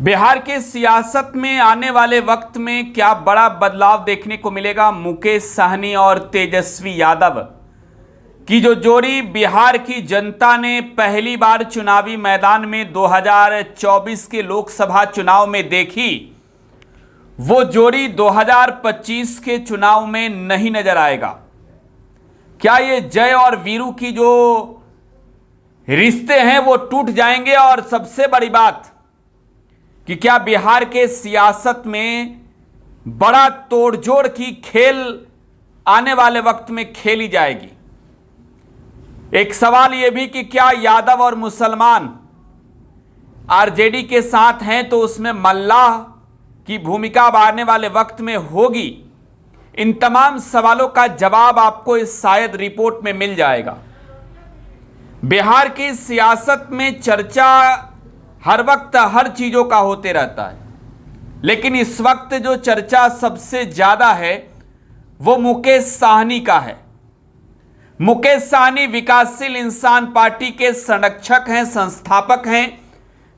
बिहार के सियासत में आने वाले वक्त में क्या बड़ा बदलाव देखने को मिलेगा। मुकेश साहनी और तेजस्वी यादव की जो जोड़ी बिहार की जनता ने पहली बार चुनावी मैदान में 2024 के लोकसभा चुनाव में देखी, वो जोड़ी 2025 के चुनाव में नहीं नजर आएगा। क्या ये जय और वीरू की जो रिश्ते हैं वो टूट जाएंगे? और सबसे बड़ी बात कि क्या बिहार के सियासत में बड़ा तोड़जोड़ की खेल आने वाले वक्त में खेली जाएगी। एक सवाल यह भी कि क्या यादव और मुसलमान आरजेडी के साथ हैं तो उसमें मल्लाह की भूमिका अब आने वाले वक्त में होगी। इन तमाम सवालों का जवाब आपको इस शायद रिपोर्ट में मिल जाएगा। बिहार की सियासत में चर्चा हर वक्त हर चीजों का होते रहता है, लेकिन इस वक्त जो चर्चा सबसे ज्यादा है वो मुकेश साहनी का है। मुकेश साहनी विकासशील इंसान पार्टी के संरक्षक हैं, संस्थापक हैं,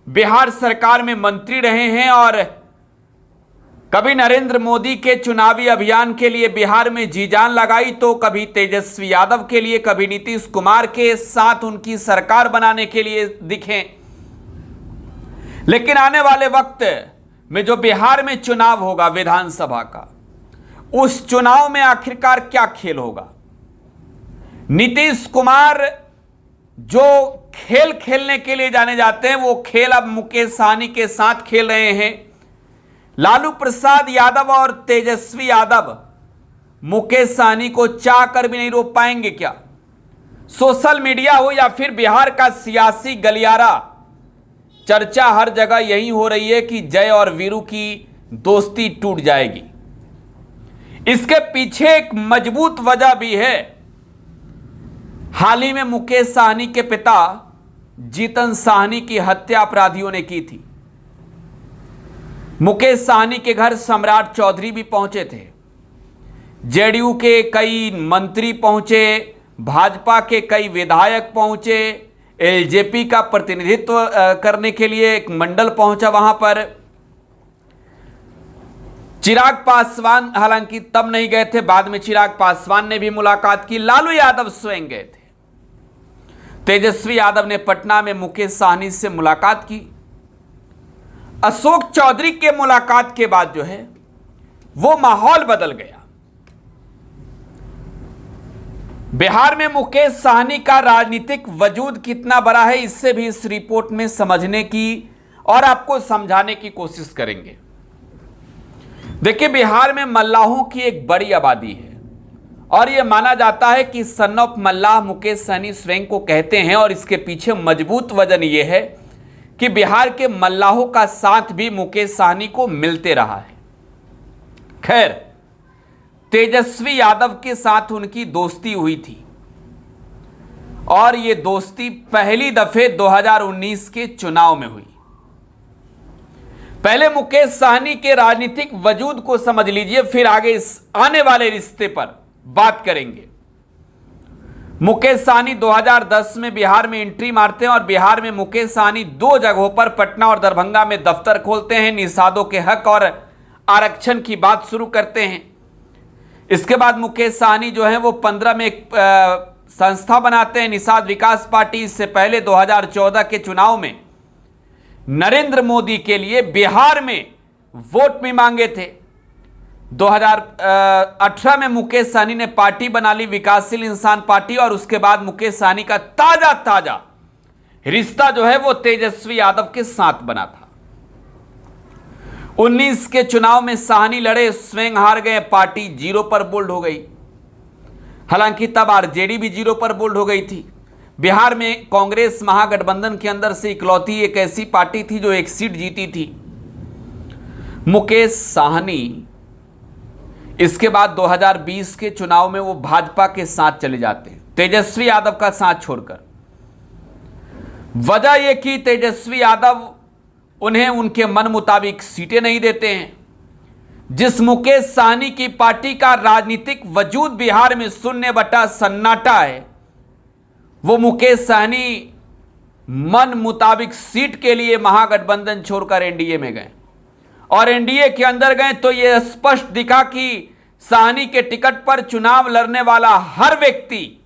बिहार सरकार में मंत्री रहे हैं और कभी नरेंद्र मोदी के चुनावी अभियान के लिए बिहार में जी जान लगाई तो कभी तेजस्वी यादव के लिए, कभी नीतीश कुमार के साथ उनकी सरकार बनाने के लिए दिखे। लेकिन आने वाले वक्त में जो बिहार में चुनाव होगा विधानसभा का, उस चुनाव में आखिरकार क्या खेल होगा। नीतीश कुमार जो खेल खेलने के लिए जाने जाते हैं वो खेल अब मुकेश साहनी के साथ खेल रहे हैं। लालू प्रसाद यादव और तेजस्वी यादव मुकेश साहनी को चाह कर भी नहीं रोक पाएंगे क्या? सोशल मीडिया हो या फिर बिहार का सियासी गलियारा, चर्चा हर जगह यही हो रही है कि जय और वीरू की दोस्ती टूट जाएगी। इसके पीछे एक मजबूत वजह भी है। हाल ही में मुकेश साहनी के पिता जीतन साहनी की हत्या अपराधियों ने की थी। मुकेश साहनी के घर सम्राट चौधरी भी पहुंचे थे, जेडीयू के कई मंत्री पहुंचे, भाजपा के कई विधायक पहुंचे, एलजेपी का प्रतिनिधित्व करने के लिए एक मंडल पहुंचा वहां पर। चिराग पासवान हालांकि तब नहीं गए थे, बाद में चिराग पासवान ने भी मुलाकात की। लालू यादव स्वयं गए थे। तेजस्वी यादव ने पटना में मुकेश साहनी से मुलाकात की। अशोक चौधरी के मुलाकात के बाद जो है वो माहौल बदल गया। बिहार में मुकेश साहनी का राजनीतिक वजूद कितना बड़ा है, इससे भी इस रिपोर्ट में समझने की और आपको समझाने की कोशिश करेंगे। देखिए, बिहार में मल्लाहों की एक बड़ी आबादी है और यह माना जाता है कि सन ऑफ मल्लाह मुकेश साहनी स्वयं को कहते हैं। और इसके पीछे मजबूत वजन यह है कि बिहार के मल्लाहों का साथ भी मुकेश साहनी को मिलते रहा है। खैर, तेजस्वी यादव के साथ उनकी दोस्ती हुई थी और यह दोस्ती पहली दफे 2019 के चुनाव में हुई। पहले मुकेश साहनी के राजनीतिक वजूद को समझ लीजिए, फिर आगे इस आने वाले रिश्ते पर बात करेंगे। मुकेश साहनी 2010 में बिहार में एंट्री मारते हैं और बिहार में मुकेश साहनी दो जगहों पर पटना और दरभंगा में दफ्तर खोलते हैं। निषादों के हक और आरक्षण की बात शुरू करते हैं। इसके बाद मुकेश साहनी जो है वो 15 में एक संस्था बनाते हैं, निषाद विकास पार्टी। इससे पहले 2014 के चुनाव में नरेंद्र मोदी के लिए बिहार में वोट भी मांगे थे। 2018 में मुकेश साहनी ने पार्टी बना ली, विकासशील इंसान पार्टी, और उसके बाद मुकेश साहनी का ताजा रिश्ता जो है वो तेजस्वी यादव के साथ बना था। 19 के चुनाव में साहनी लड़े, स्वयं हार गए, पार्टी जीरो पर बोल्ड हो गई। हालांकि तब आरजेडी भी जीरो पर बोल्ड हो गई थी। बिहार में कांग्रेस महागठबंधन के अंदर से इकलौती एक ऐसी पार्टी थी जो एक सीट जीती थी। मुकेश साहनी इसके बाद 2020 के चुनाव में वो भाजपा के साथ चले जाते हैं, तेजस्वी यादव का साथ छोड़कर। वजह यह कि तेजस्वी यादव उन्हें उनके मन मुताबिक सीटें नहीं देते हैं। जिस मुकेश साहनी की पार्टी का राजनीतिक वजूद बिहार में शून्य बटा सन्नाटा है, वो मुकेश साहनी मन मुताबिक सीट के लिए महागठबंधन छोड़कर एनडीए में गए और एनडीए के अंदर गए तो यह स्पष्ट दिखा कि साहनी के टिकट पर चुनाव लड़ने वाला हर व्यक्ति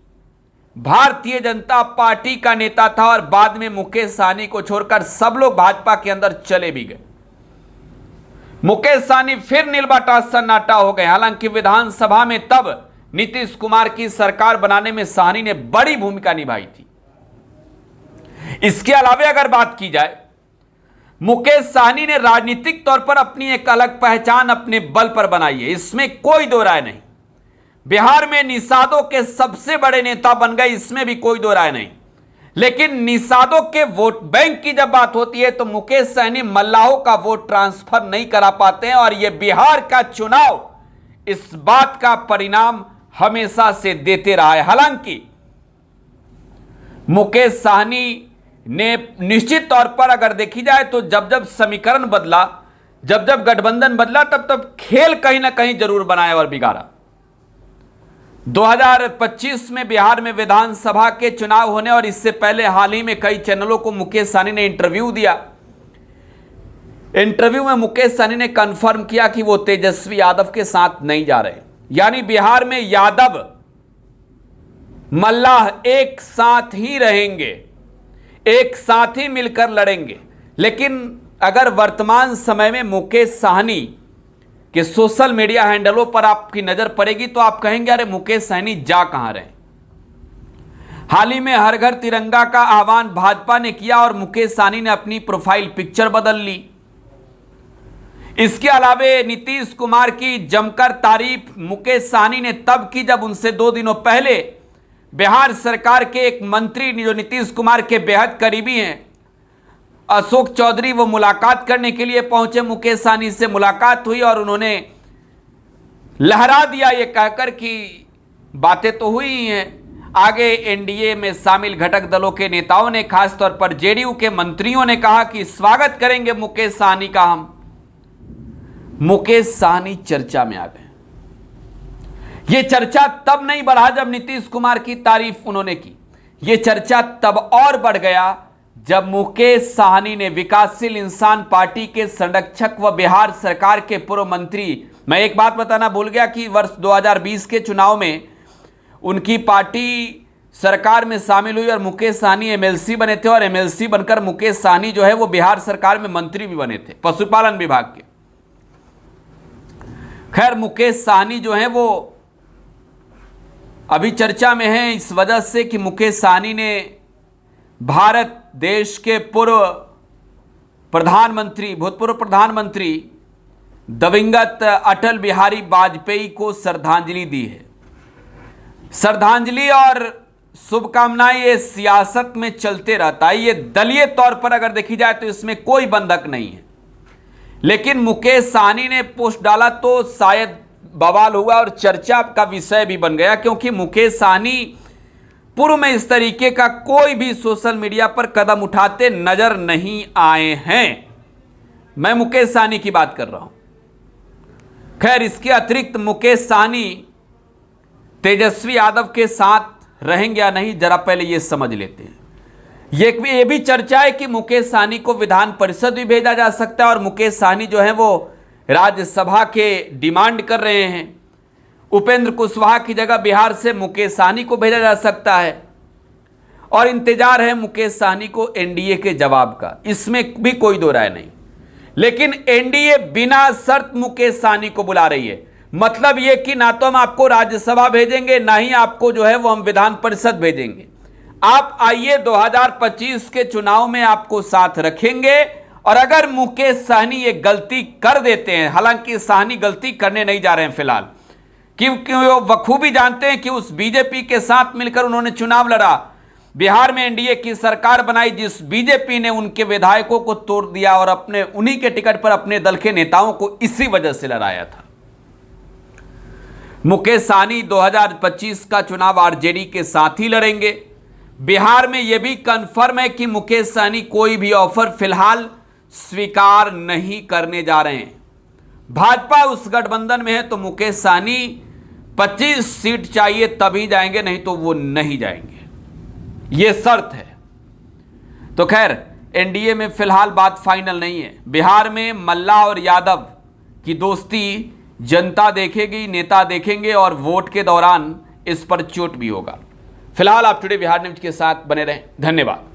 भारतीय जनता पार्टी का नेता था और बाद में मुकेश सहनी को छोड़कर सब लोग भाजपा के अंदर चले भी गए। मुकेश सहनी फिर नीलबटा सन्नाटा हो गए। हालांकि विधानसभा में तब नीतीश कुमार की सरकार बनाने में सहनी ने बड़ी भूमिका निभाई थी। इसके अलावा अगर बात की जाए, मुकेश सहनी ने राजनीतिक तौर पर अपनी एक अलग पहचान अपने बल पर बनाई है, इसमें कोई दो राय नहीं। बिहार में निषादों के सबसे बड़े नेता बन गए, इसमें भी कोई दो राय नहीं। लेकिन निषादों के वोट बैंक की जब बात होती है तो मुकेश सहनी मल्लाहों का वोट ट्रांसफर नहीं करा पाते हैं और यह बिहार का चुनाव इस बात का परिणाम हमेशा से देते रहा है। हालांकि मुकेश सहनी ने निश्चित तौर पर अगर देखी जाए तो जब जब समीकरण बदला, जब जब गठबंधन बदला, तब तब खेल कहीं ना कहीं जरूर बनाया और बिगाड़ा। 2025 में बिहार में विधानसभा के चुनाव होने और इससे पहले हाल ही में कई चैनलों को मुकेश सहनी ने इंटरव्यू दिया। इंटरव्यू में मुकेश सहनी ने कंफर्म किया कि वो तेजस्वी यादव के साथ नहीं जा रहे, यानी बिहार में यादव मल्लाह एक साथ ही रहेंगे, एक साथ ही मिलकर लड़ेंगे। लेकिन अगर वर्तमान समय में मुकेश सहनी के सोशल मीडिया हैंडलों पर आपकी नजर पड़ेगी तो आप कहेंगे अरे मुकेश सहनी जा कहां रहे। हाल ही में हर घर तिरंगा का आह्वान भाजपा ने किया और मुकेश सहनी ने अपनी प्रोफाइल पिक्चर बदल ली। इसके अलावा नीतीश कुमार की जमकर तारीफ मुकेश सहनी ने तब की जब उनसे 2 दिनों पहले बिहार सरकार के एक मंत्री जो नीतीश कुमार के बेहद करीबी हैं, अशोक चौधरी, वो मुलाकात करने के लिए पहुंचे। मुकेश सहनी से मुलाकात हुई और उन्होंने लहरा दिया ये कहकर कि बातें तो हुई ही हैं। आगे एनडीए में शामिल घटक दलों के नेताओं ने, खासतौर पर जेडीयू के मंत्रियों ने कहा कि स्वागत करेंगे मुकेश सहनी का हम। मुकेश सहनी चर्चा में आ गए। यह चर्चा तब नहीं बढ़ा जब नीतीश कुमार की तारीफ उन्होंने की, यह चर्चा तब और बढ़ गया जब मुकेश सहनी ने विकासशील इंसान पार्टी के संरक्षक व बिहार सरकार के पूर्व मंत्री, मैं एक बात बताना भूल गया कि वर्ष 2020 के चुनाव में उनकी पार्टी सरकार में शामिल हुई और मुकेश सहनी एमएलसी बने थे और एमएलसी बनकर मुकेश सहनी जो है वो बिहार सरकार में मंत्री भी बने थे पशुपालन विभाग के। खैर, मुकेश सहनी जो है वो अभी चर्चा में है इस वजह से कि मुकेश सहनी ने भारत देश के भूतपूर्व प्रधानमंत्री दिवंगत अटल बिहारी वाजपेयी को श्रद्धांजलि दी है। श्रद्धांजलि और शुभकामनाएं ये सियासत में चलते रहता है। ये दलीय तौर पर अगर देखी जाए तो इसमें कोई बंधक नहीं है। लेकिन मुकेश सहनी ने पोस्ट डाला तो शायद बवाल हुआ और चर्चा का विषय भी बन गया, क्योंकि मुकेश सहनी पूर्व में इस तरीके का कोई भी सोशल मीडिया पर कदम उठाते नजर नहीं आए हैं। मैं मुकेश सहनी की बात कर रहा हूं। खैर, इसके अतिरिक्त मुकेश सहनी तेजस्वी यादव के साथ रहेंगे या नहीं, जरा पहले यह समझ लेते हैं। यह भी चर्चा है कि मुकेश सहनी को विधान परिषद भी भेजा जा सकता है और मुकेश सहनी जो है वो राज्यसभा के डिमांड कर रहे हैं। उपेंद्र कुशवाहा की जगह बिहार से मुकेश सहनी को भेजा जा सकता है और इंतजार है मुकेश सहनी को एनडीए के जवाब का, इसमें भी कोई दो राय नहीं। लेकिन एनडीए बिना शर्त मुकेश सहनी को बुला रही है, मतलब यह कि ना तो हम आपको राज्यसभा भेजेंगे, ना ही आपको जो है वो हम विधान परिषद भेजेंगे। आप आइए 2025 के चुनाव में आपको साथ रखेंगे और अगर मुकेश सहनी ये गलती कर देते हैं, हालांकि सहनी गलती करने नहीं जा रहे हैं फिलहाल, क्योंकि वो बखूबी जानते हैं कि उस बीजेपी के साथ मिलकर उन्होंने चुनाव लड़ा, बिहार में एनडीए की सरकार बनाई जिस बीजेपी ने उनके विधायकों को तोड़ दिया और अपने उन्हीं के टिकट पर अपने दल के नेताओं को इसी वजह से लड़ाया था। मुकेश सहनी 2025 का चुनाव आरजेडी के साथ ही लड़ेंगे। बिहार में यह भी कंफर्म है कि मुकेश सहनी कोई भी ऑफर फिलहाल स्वीकार नहीं करने जा रहे हैं। भाजपा उस गठबंधन में है तो मुकेश सहनी 25 सीट चाहिए तभी जाएंगे, नहीं तो वो नहीं जाएंगे, ये शर्त है। तो खैर एनडीए में फिलहाल बात फाइनल नहीं है। बिहार में मल्ला और यादव की दोस्ती जनता देखेगी, नेता देखेंगे और वोट के दौरान इस पर चोट भी होगा। फिलहाल आप टुडे बिहार न्यूज के साथ बने रहें। धन्यवाद।